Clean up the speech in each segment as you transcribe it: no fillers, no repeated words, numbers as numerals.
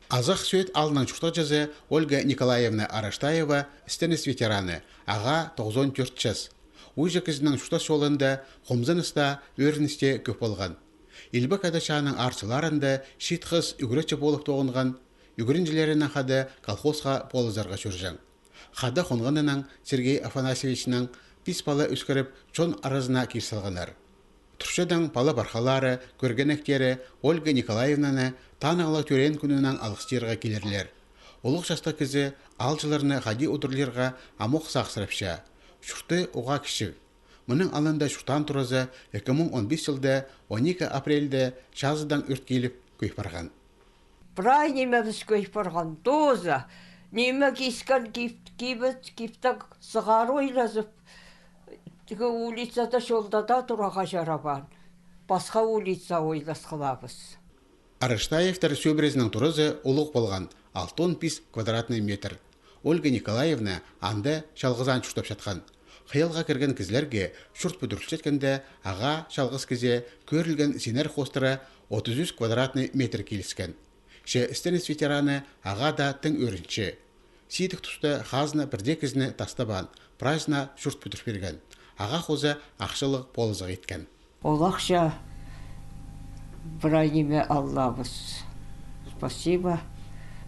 Азах сөйт алынан чухта жазы Ольга Николаевна Араштаева стенес ветераны, аға 94 жас. Уйжа кізінің чухта жолында Хомзыныста өріністе көп болған. Илбі кадачаның арчыларында шит қыз үгіречі болып тоғынған, үгірінжілерінің қады колхозға полызарға жүржан. Қады қонғанының Сергей Афанасьевичінің пис бала үскіріп чон аразына кирсалғанар. Тұршадан пала бархалары, көргенектері Ольга Николаевнаны танығыла төрен күнінің алғыстырға келерлер. Олық жаста кізі алжыларыны қади ұдырлерға амоқ сақсырапша. Шүрті оға кіші. Мұның алында шүртан тұрызы 2015 жылда 12 апрельде жазыдан үрт келіп көйіп барған. Брай немеміз көйіп барған доза. Неме кейскен киптік сығар ойлазып. Тігі улицада жолдада тұраға жарабан. Басқа улица ойлас қылабыз. Араштаевтар сөбірезінің тұрызы олық болған 6-5 квадратный метр. Ольга Николаевна анда шалғызан шүштап жатқан. Қиялға кірген кізлерге шүрт бүдірілшеткенде аға шалғыз кізе көрілген сенер қостыры 33 квадратный метр келіскен. Ше стенес ветераны аға да тің өрінші. Сейдік тұсты қазына бірде кізіні тастабан, пражына шүрт бүдір берген. Аға қозы ақшылық полызық еткен. Ол ақша брайниме Аллабыз. Спасибо,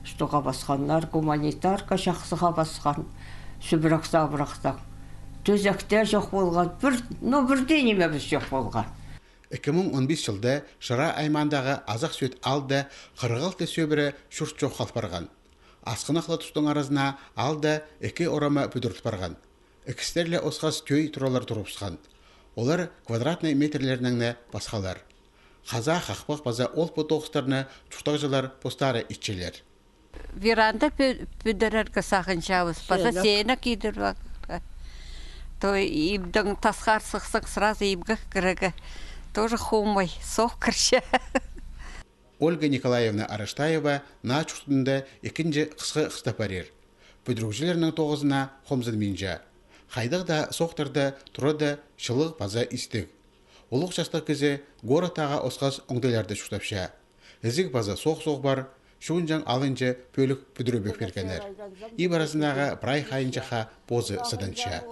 штоға басқанлар, гуманитарка жақсыға басқан, сүбірақта-бірақта. Төзекте жоқ болған, бірде немеміз жоқ болған. 2015 жылда Шыра аймандағы азақ сөйт алды 46 сөбірі шүрт жоқ қалып барған. Асқынақлы тұстың арасына алды 2 орама бүдірт барған. Экстерлі осқас төй тұралар тұрыпсқан. Олар квадратный метрлерінің басқалар. Қаза қақпақ база ол потоқыстарына чұқтақ постары итчелер. Веранда бүдірергі сақыншауыз, база сені кейдір вақытқа. Той ибдің тасқар сықсық сразу ибгі кірігі. Тоже хумой, соқ кірші. Ольга Николаевна Араштаева на чұқтында екінші қысқы қыстапарер. Бүдірікшілерінің тоғызына хомзын менжа. Қайдағда соқтырды, тұрады шылық база істік. Олық жастық кезі горатаға осқаз оңдайларды шұқтапша. Ізік база соқ-соқ бар, шуынжан алынжы пөлік бүдірі бөкпергенер. Ибарасындағы прай қайынжаға бозы сыдынша.